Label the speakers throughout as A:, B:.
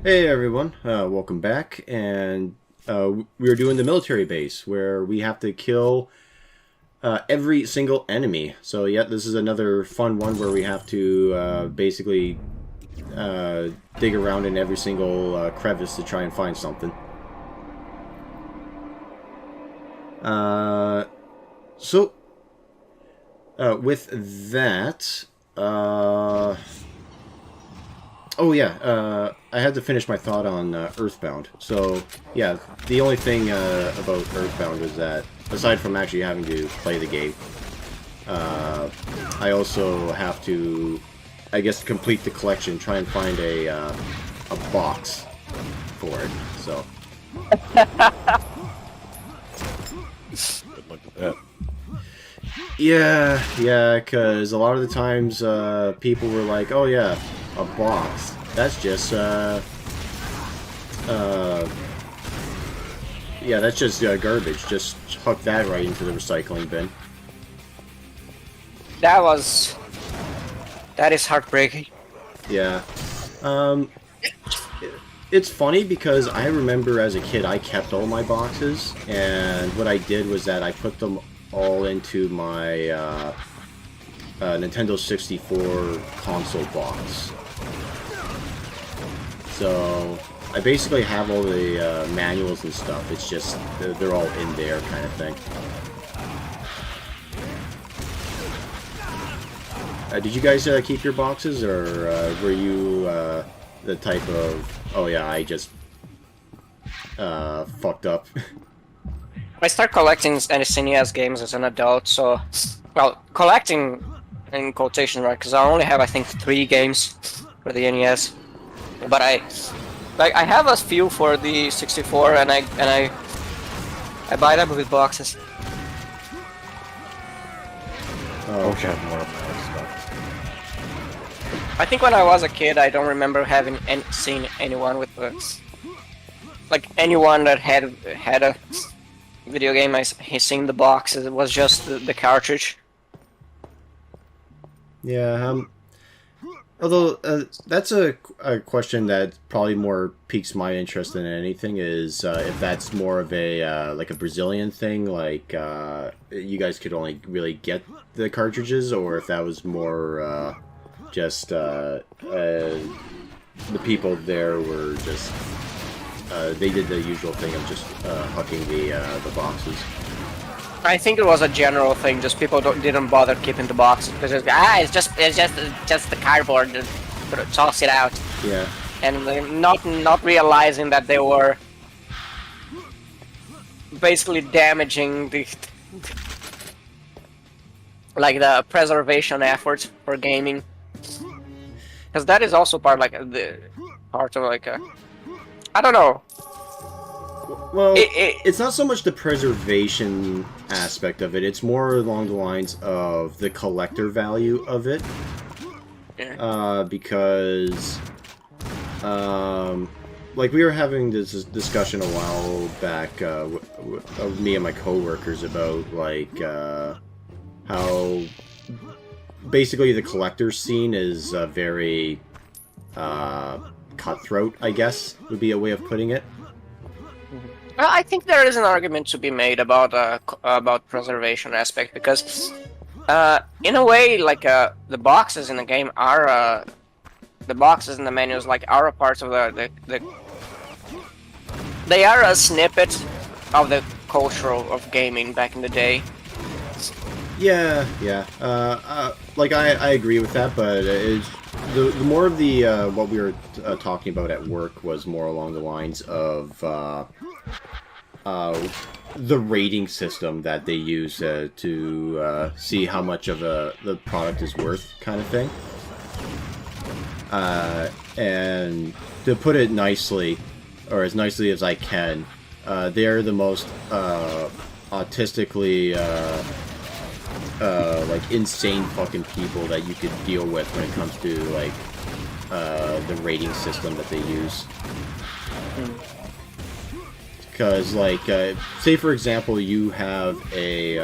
A: Hey everyone, welcome back, and we are doing the military base, where we have to kill every single enemy. So yeah, this is another fun one where we have to basically dig around in every single crevice to try and find something. So, with that, oh yeah, I had to finish my thought on Earthbound. So yeah, the only thing about Earthbound is that aside from actually having to play the game, I also have to, I guess, complete the collection, try and find a box for it. So
B: Good luck with that.
A: yeah, because a lot of the times people were like, "Oh yeah, a box. That's just yeah, that's just garbage. Just huck that right into the recycling bin."
C: That is heartbreaking.
A: Yeah. Um, it's funny because I remember as a kid I kept all my boxes, and what I did was that I put them all into my Nintendo 64 console box. So I basically have all the manuals and stuff. It's just they're all in there, kind of thing. Did you guys keep your boxes, or were you the type of, oh yeah, I just fucked up?
C: I start collecting NES games as an adult, so, well, collecting in quotation, right? Because I only have, I think, 3 games for the NES, but I have a few for the 64, and I buy them with boxes.
A: Oh,
B: Okay, I have more of my own stuff.
C: I think when I was a kid, I don't remember having seen anyone with like anyone that had a video game. He seen the box. It was just the cartridge.
A: yeah. Although that's a question that probably more piques my interest than anything is if that's more of a like a Brazilian thing, like you guys could only really get the cartridges, or if that was more just the people there were just they did the usual thing of just hucking the boxes.
C: I think it was a general thing. Just people didn't bother keeping the box because it's just the cardboard. Toss it out.
A: Yeah.
C: And not realizing that they were basically damaging the like the preservation efforts for gaming. Because that is also part the part of I don't know.
A: Well, it's not so much the preservation aspect of it. It's more along the lines of the collector value of it.
C: Yeah.
A: Because, like we were having this discussion a while back of me and my coworkers about like how basically the collector scene is very cutthroat, I guess would be a way of putting it.
C: Well, I think there is an argument to be made about preservation aspect because, in a way, the boxes in the game are the boxes in the menus are a part of the they are a snippet of the culture of gaming back in the day.
A: Yeah. Like I agree with that, but the more of the what we were talking about at work was more along the lines of the rating system that they use to see how much of the product is worth, kind of thing. And to put it nicely, or as nicely as I can, they're the most autistically like insane fucking people that you could deal with when it comes to like the rating system that they use. Because like say for example you have a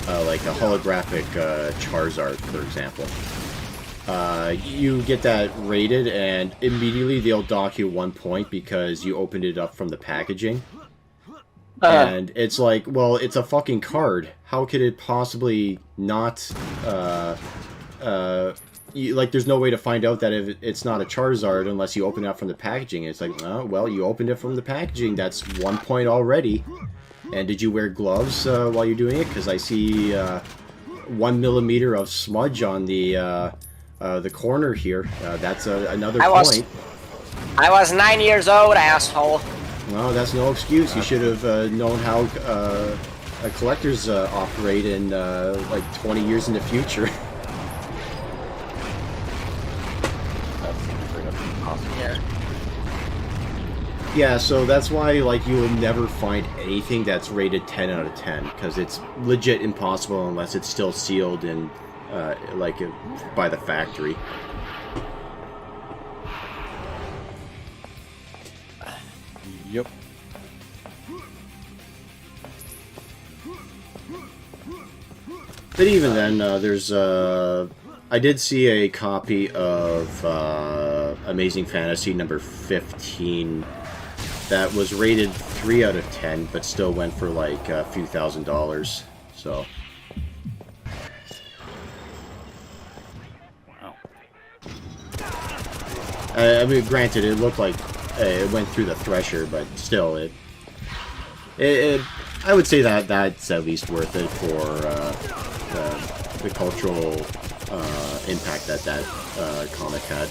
A: like a holographic Charizard, for example, you get that rated, and immediately they'll dock you 1 point because you opened it up from the packaging. And it's like, well, it's a fucking card. How could it possibly not, like, there's no way to find out that if it's not a Charizard unless you open it up from the packaging. It's like, oh, well, you opened it from the packaging. That's 1 point already. And did you wear gloves while you're doing it? Because I see 1 millimeter of smudge on the corner here. That's another point.
C: I was 9 years old, asshole.
A: Well, that's no excuse. You should have known how collectors operate in like 20 years in the future.
C: Yeah.
A: Yeah, so that's why like you will never find anything that's rated 10 out of 10 because it's legit impossible unless it's still sealed in like by the factory.
B: Yep.
A: But even then, there's I did see a copy of Amazing Fantasy number 15 that was rated 3 out of 10, but still went for like a few $1,000s. So.
B: Wow.
A: I mean, granted, it looked like it went through the thresher, but still, I would say that that's at least worth it for the cultural impact that comic had.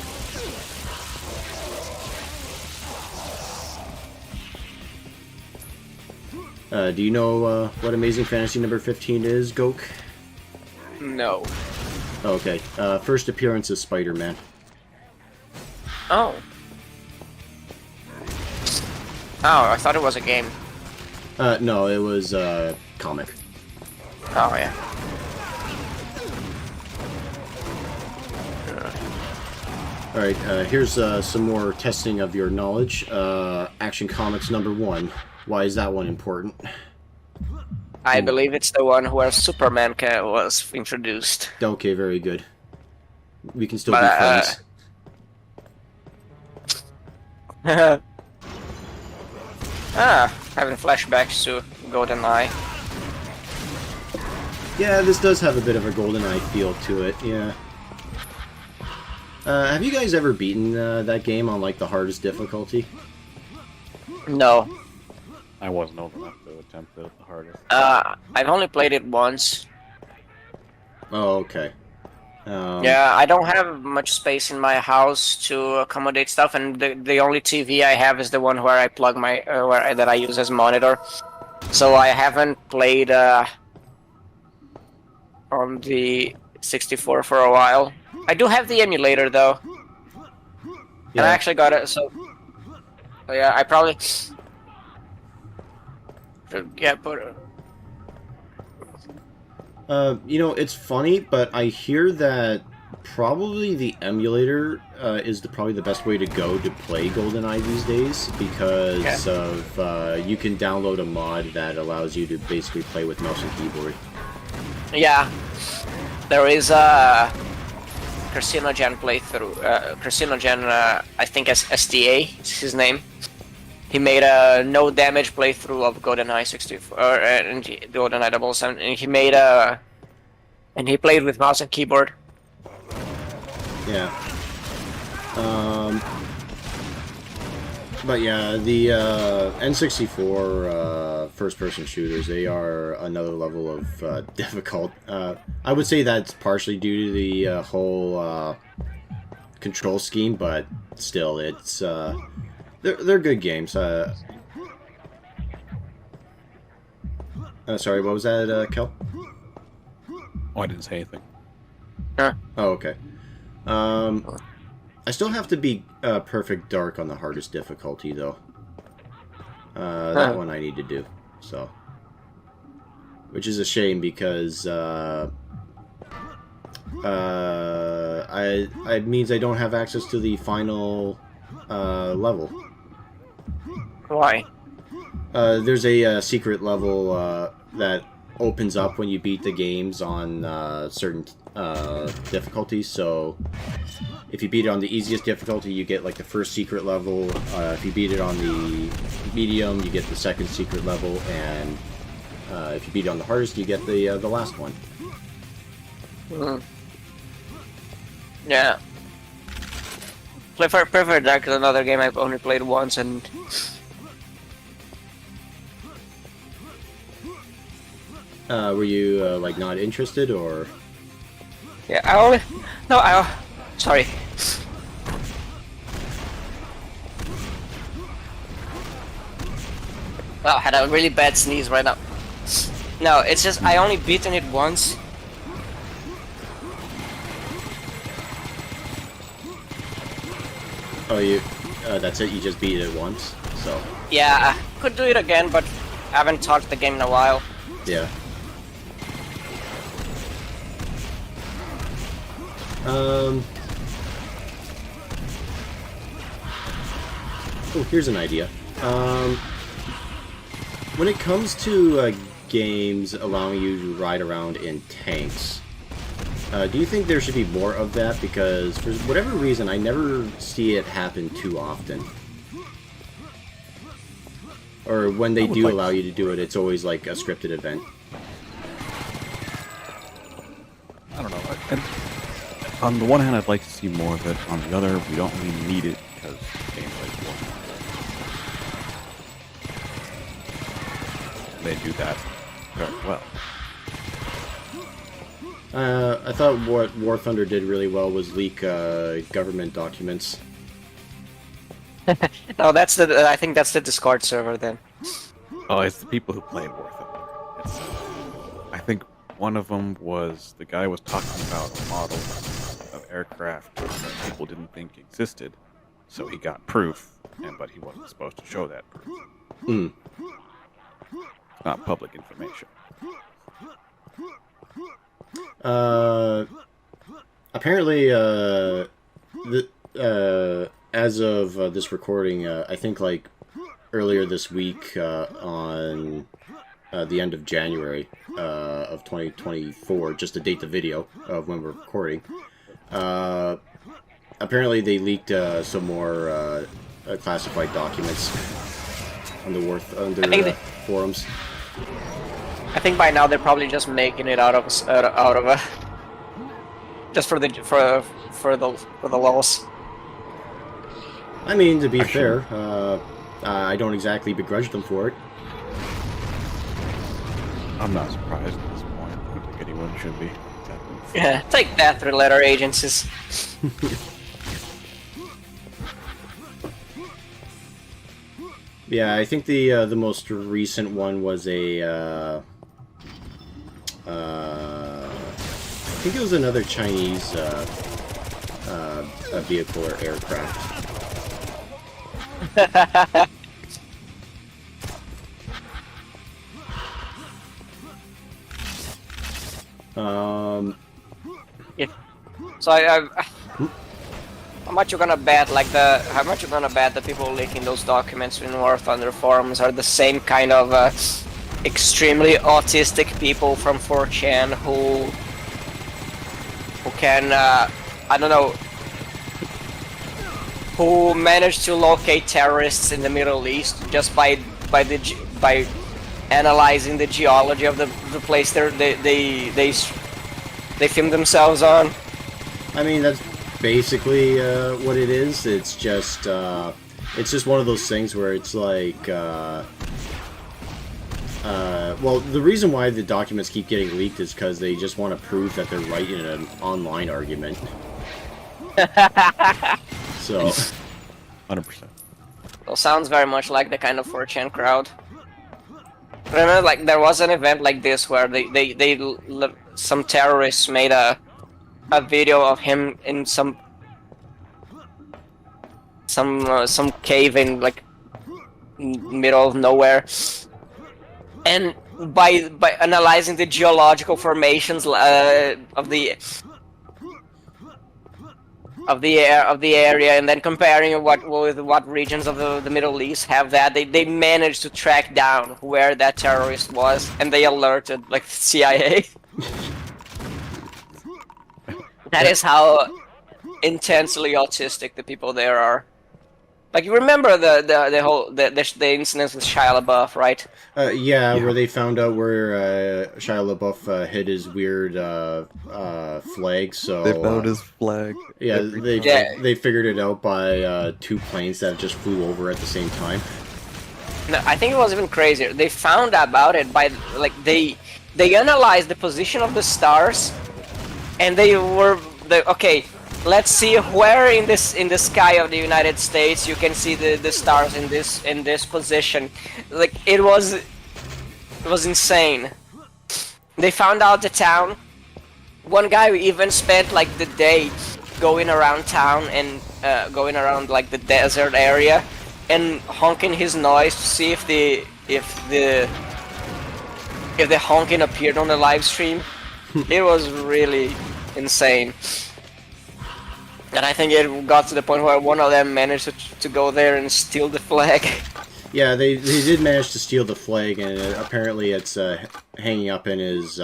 A: Do you know what Amazing Fantasy number 15 is, Gok?
C: No.
A: Okay. First appearance of Spider-Man.
C: Oh. Oh, I thought it was a game.
A: No, it was a comic.
C: Oh, yeah.
A: Alright, here's some more testing of your knowledge. Action Comics number 1. Why is that one important?
C: I believe it's the one where Superman was introduced.
A: Okay, very good. We can still be friends.
C: Having flashbacks to GoldenEye.
A: Yeah, this does have a bit of a GoldenEye feel to it, yeah. Have you guys ever beaten that game on, like, the hardest difficulty?
C: No.
B: I wasn't old enough to attempt it the hardest.
C: I've only played it once.
A: Oh, okay.
C: Yeah, I don't have much space in my house to accommodate stuff, and the only TV I have is the one where I plug my that I use as monitor. So I haven't played on the 64 for a while. I do have the emulator though, and I actually got it. So yeah, I probably should put it.
A: You know, it's funny, but I hear that probably the emulator is probably the best way to go to play GoldenEye these days because of you can download a mod that allows you to basically play with mouse and keyboard.
C: Yeah, there is a Carcinogen playthrough. Carcinogen, I think as SDA is his name. He made a no damage playthrough of GoldenEye 64 and GoldenEye 007, and he made and he played with mouse and keyboard.
A: Yeah. But yeah, the N64 first-person shooters, they are another level of difficult. I would say that's partially due to the whole control scheme, but still, it's they're good games. Sorry, what was that, Kel?
B: Oh, I didn't say anything.
A: Oh, okay. I still have to be perfect dark on the hardest difficulty, though. That one I need to do, so. Which is a shame, because it means I don't have access to the final level.
C: Why?
A: There's a secret level that opens up when you beat the games on certain difficulty. So if you beat it on the easiest difficulty, you get like the first secret level. If you beat it on the medium, you get the second secret level, and if you beat it on the hardest, you get the last one.
C: Yeah. Perfect Dark is another game I've only played once, and
A: Were you like not interested, or?
C: yeah, sorry. Wow, I had a really bad sneeze right now. No, it's just I only beaten it once.
A: Oh, you? That's it. You just beat it once, so.
C: Yeah, I could do it again, but I haven't touched the game in a while.
A: Yeah. Oh, here's an idea. When it comes to games allowing you to ride around in tanks, do you think there should be more of that? Because for whatever reason, I never see it happen too often. Or when they do allow you to do it, it's always like a scripted event.
B: I don't know. On the one hand, I'd like to see more of it. On the other, we don't really need it because games like War. They do that very well.
A: I thought what War Thunder did really well was leak government documents.
C: No, that's the. I think that's the Discord server then.
B: Oh, it's the people who played War Thunder. It's, I think one of them was the guy was talking about a model of aircraft that people didn't think existed, so he got proof, but he wasn't supposed to show that proof. It's not public information.
A: Apparently, as of this recording, I think like earlier this week on the end of January of 2024, just to date the video of when we're recording, apparently they leaked some more classified documents on the War Thunder forums.
C: I think by now they're probably just making it out of just for the lulz.
A: I mean, to be fair, I don't exactly begrudge them for it.
B: I'm not surprised at this point. I don't think anyone should be.
C: Yeah, take that, three-letter agencies.
A: Yeah, I think the most recent one was a I think it was another Chinese vehicle or aircraft.
C: Yeah. So how much you gonna bet? How much you gonna bet the people leaking those documents in War Thunder forums are the same kind of extremely autistic people from 4chan who can I don't know, who managed to locate terrorists in the Middle East just by analyzing the geology of the place they filmed themselves on.
A: I mean, that's basically what it is. It's just one of those things where it's like well, the reason why the documents keep getting leaked is because they just want to prove that they're right in an online argument. So
B: 100%.
C: Well, sounds very much like the kind of 4chan crowd. Remember, like, there was an event like this where some terrorists made a video of him in some cave in like middle of nowhere, and by analyzing the geological formations of the area and then comparing what regions of the Middle East have that, they managed to track down where that terrorist was, and they alerted like the CIA. That is how intensely autistic the people there are. Like, you remember the whole the incidents with Shia LaBeouf, right?
A: Yeah, where they found out where Shia LaBeouf hid his weird flag. So
B: They found his flag.
A: yeah,
B: every time.
A: they figured it out by two planes that just flew over at the same time.
C: No, I think it was even crazier. They found about it by like they analyzed the position of the stars, and okay. Let's see where in the sky of the United States you can see the stars in this position. Like, it was insane. They found out the town. One guy even spent like the day going around town and going around like the desert area and honking his noise to see if the honking appeared on the live stream. It was really insane. And I think it got to the point where one of them managed to go there and steal the flag.
A: Yeah, they did manage to steal the flag, and apparently it's hanging up in his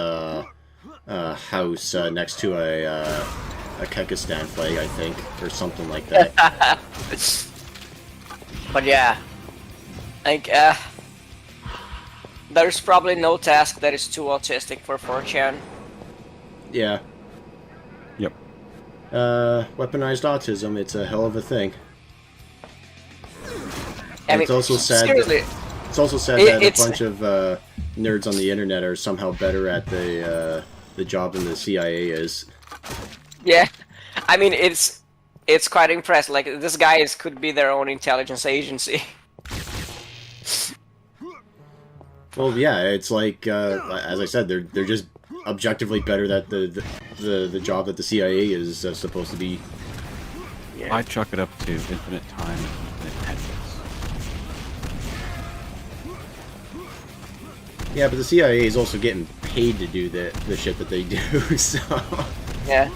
A: house next to a Kyrgyzstan flag, I think, or something like that.
C: But yeah, like there's probably no task that is too autistic for 4chan.
A: Yeah.
B: Yep.
A: Weaponized autism, it's a hell of a thing.
C: I mean,
A: it's also sad
C: seriously,
A: it's also sad that a bunch of nerds on the internet are somehow better at the job than the CIA is.
C: yeah, I mean, it's quite impressive. Like, this guy could be their own intelligence agency.
A: Well, yeah, it's like as I said, they're just objectively better at the job that the CIA is supposed to be.
C: Yeah.
B: I chalk it up to infinite time and infinite tendrils.
A: Yeah, but the CIA is also getting paid to do the shit that they do, so...
C: Yeah.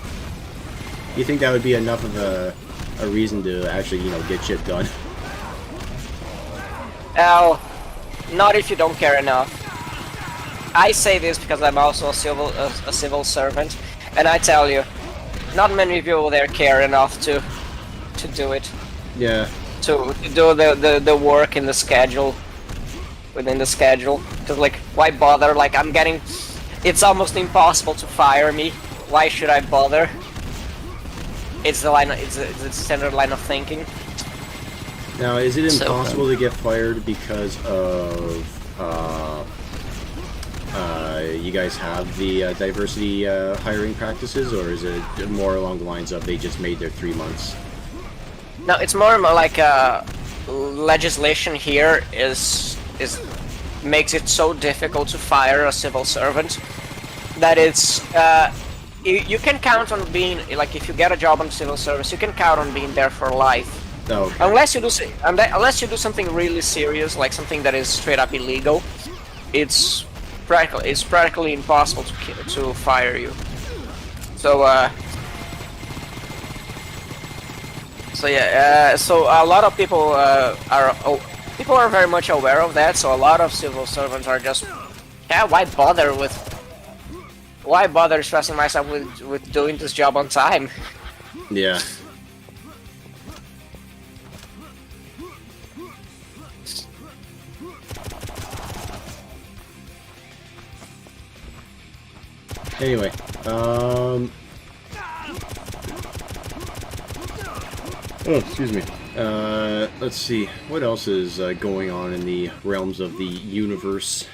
A: You think that would be enough of a reason to actually, get shit done?
C: Oh, not if you don't care enough. I say this because I'm also a civil servant, and I tell you, not many people there care enough to do it.
A: Yeah.
C: To do the work in the schedule, within the schedule. Because, like, why bother? Like, it's almost impossible to fire me. Why should I bother? It's the standard line of thinking.
A: Now, is it impossible to get fired because of you guys have the diversity hiring practices, or is it more along the lines of they just made their 3 months?
C: No, it's more like legislation here makes it so difficult to fire a civil servant that it's you can count on being, like, if you get a job on civil service, you can count on being there for life.
A: Oh, okay.
C: Unless you do something really serious, like something that is straight up illegal, it's practically impossible to fire you. So yeah, so a lot of people are very much aware of that. So a lot of civil servants are just, yeah, why bother stressing myself with doing this job on time?
A: Yeah. Anyway, oh, excuse me. Let's see. What else is going on in the realms of the universe?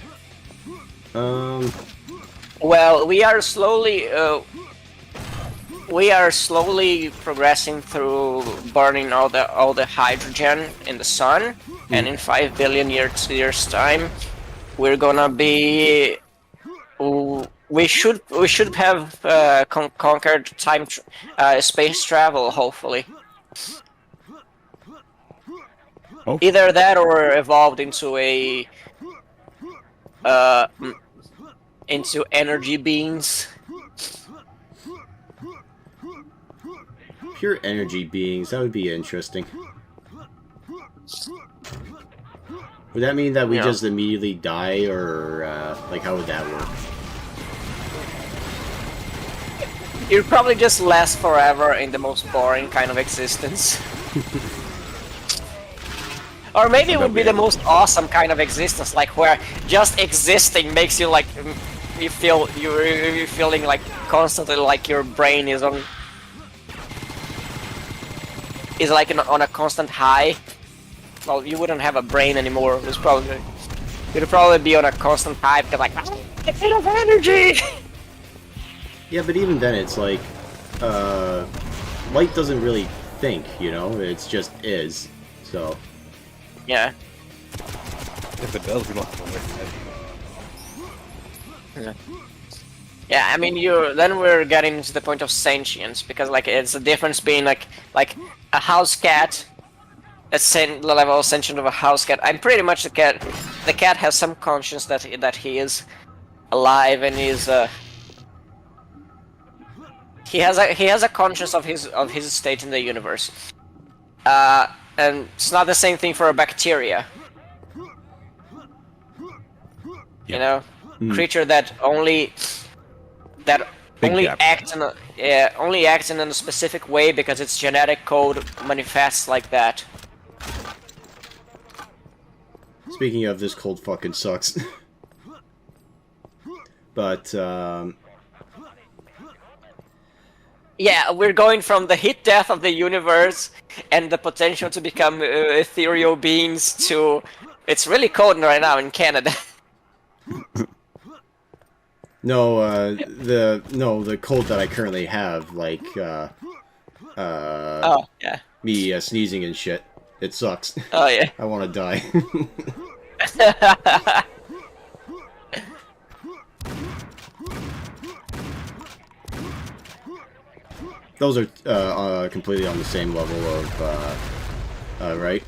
C: Well, we are slowly progressing through burning all the hydrogen in the sun, and in 5 billion years time, we're gonna be. We should have conquered space travel, hopefully.
B: Oh.
C: Either that or evolved into into energy beings.
A: Pure energy beings, that would be interesting. Would that mean that we just immediately die, or like how would that work?
C: You'll probably just last forever in the most boring kind of existence. Or maybe it would be the most awesome kind of existence, like where just existing makes you like you're feeling like constantly like your brain is on on a constant high. Well, you wouldn't have a brain anymore. You'd probably be on a constant high because like a bit of energy.
A: Yeah, but even then, it's like light doesn't really think, you know. It's just is. So.
C: Yeah.
B: If it does, we don't have to wait.
C: Yeah. Yeah, I mean, then we're getting to the point of sentience, because like it's the difference being like a house cat, the level of sentience of a house cat. I'm pretty much the cat. The cat has some conscience that he is alive and he has a conscience of his state in the universe. And it's not the same thing for a bacteria. You know, creature that only acts in a specific way because its genetic code manifests like that.
A: Speaking of, this cold fucking sucks. But
C: yeah, we're going from the heat death of the universe and the potential to become ethereal beings to it's really cold right now in Canada.
A: no, the cold that I currently have, like
C: Oh yeah.
A: me sneezing and shit. It sucks.
C: Oh yeah.
A: I want to die. Those are completely on the same level of, right?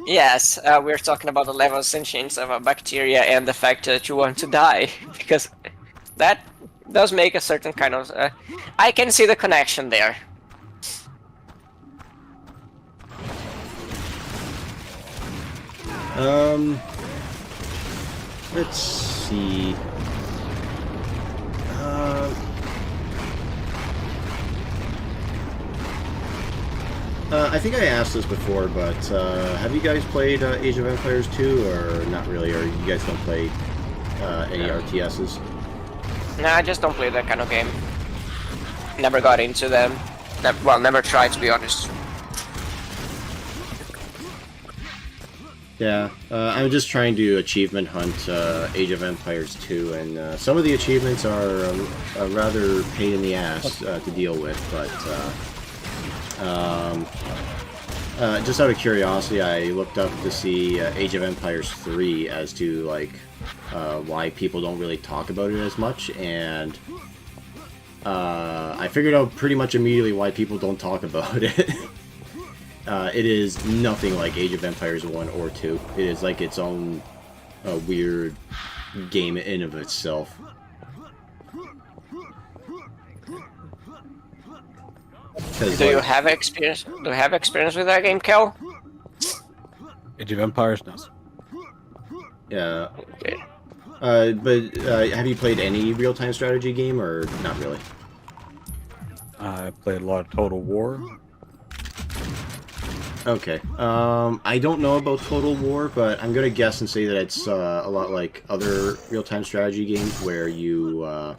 C: Yes, we're talking about the level of sentience of a bacteria and the fact that you want to die, because that does make a certain kind of... I can see the connection there.
A: Let's see. I think I asked this before, but have you guys played Age of Empires 2, or not really, or you guys don't play any RTSs?
C: No, I just don't play that kind of game. Never got into them. Never tried, to be honest.
A: Yeah, I'm just trying to achievement hunt Age of Empires 2, and some of the achievements are a rather pain in the ass to deal with, but just out of curiosity, I looked up to see Age of Empires 3 as to, like, why people don't really talk about it as much, and I figured out pretty much immediately why people don't talk about it. It is nothing like Age of Empires 1 or 2. It is like its own weird game in of itself.
C: Do you have experience? Do you have experience with that game, Kel?
B: Age of Empires? No.
A: Yeah.
C: Okay.
A: But have you played any real-time strategy game, or not really?
B: I played a lot of Total War.
A: Okay. I don't know about Total War, but I'm gonna guess and say that it's a lot like other real-time strategy games where you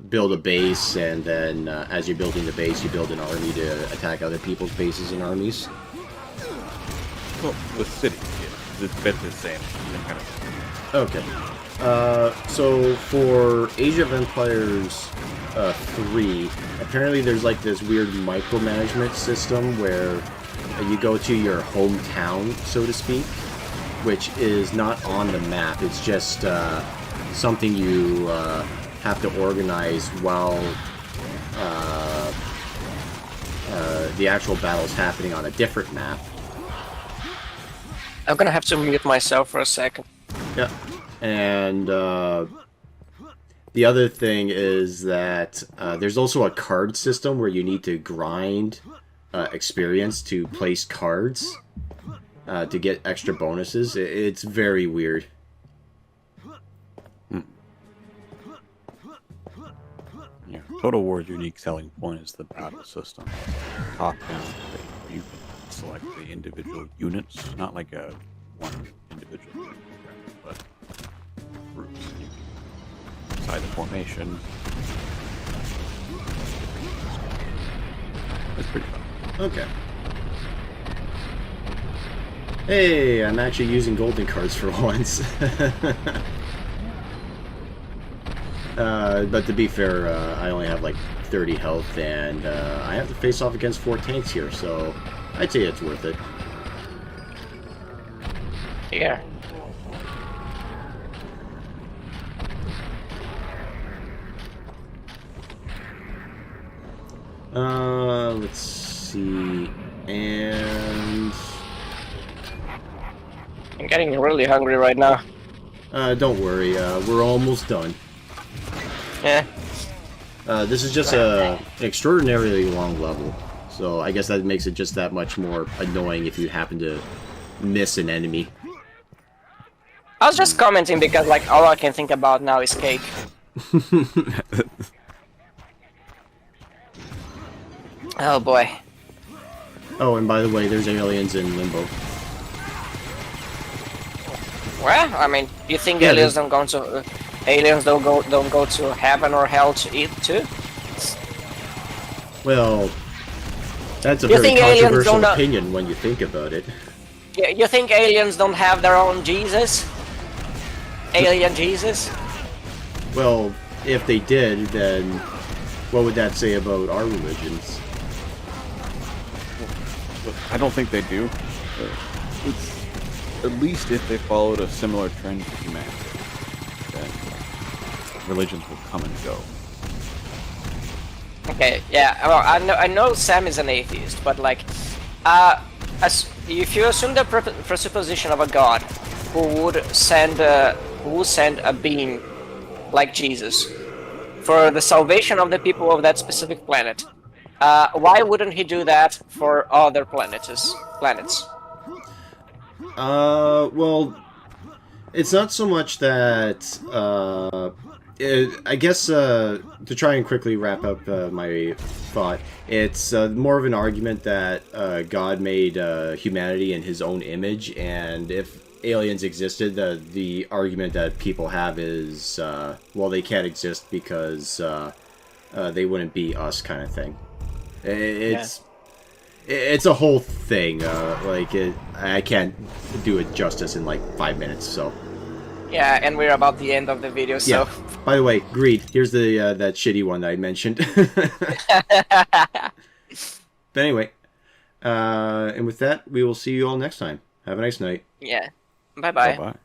A: build a base, and then as you're building the base, you build an army to attack other people's bases and armies.
B: Well, with cities, yeah. It's basically the same kind of...
A: Okay. So for Age of Empires 3, apparently there's like this weird micromanagement system where you go to your hometown, so to speak, which is not on the map. It's just something you have to organize while the actual battle's happening on a different map.
C: I'm gonna have to mute myself for a second.
A: Yeah. And the other thing is that there's also a card system where you need to grind experience to place cards to get extra bonuses. It's very weird.
B: Total War's unique selling point is the battle system. Top-down, where you can select the individual units, not like a one individual unit, but groups. You can decide the formation. It's pretty fun.
A: Okay. Hey, I'm actually using golden cards for once. But to be fair, I only have like 30 health, and I have to face off against 4 tanks here, so I'd say it's worth it.
C: Yeah.
A: Let's see, and
C: I'm getting really hungry right now.
A: don't worry, we're almost done.
C: Yeah.
A: This is just an extraordinarily long level, so I guess that makes it just that much more annoying if you happen to miss an enemy.
C: I was just commenting because, like, all I can think about now is cake. Oh boy.
A: Oh, and by the way, there's aliens in Limbo.
C: Well, I mean, you think
A: Yeah,
C: aliens don't go to heaven or hell to eat too?
A: Well, that's a
C: You
A: very
C: think aliens
A: controversial
C: don't
A: opinion when you think about it.
C: You think aliens don't have their own Jesus? Alien Jesus?
A: Well, if they did, then what would that say about our religions?
B: I don't think they do. It's, at least if they followed a similar trend to humanity, then religions will come and go.
C: Okay, yeah. Well, I know Sam is an atheist, but like, if you assume the presupposition of a god who would send a being like Jesus for the salvation of the people of that specific planet, why wouldn't he do that for other planets?
A: Well, it's not so much that, I guess, to try and quickly wrap up my thought, it's more of an argument that God made humanity in his own image, and if aliens existed, the argument that people have is, well, they can't exist because they wouldn't be us, kind of thing. It's a whole thing. I can't do it justice in like 5 minutes. So.
C: Yeah, and we're about the end of the video. So.
A: Yeah. By the way, Greed. Here's the that shitty one that I mentioned. But anyway, and with that, we will see you all next time. Have a nice night.
C: Yeah. Bye bye.
B: Bye-bye.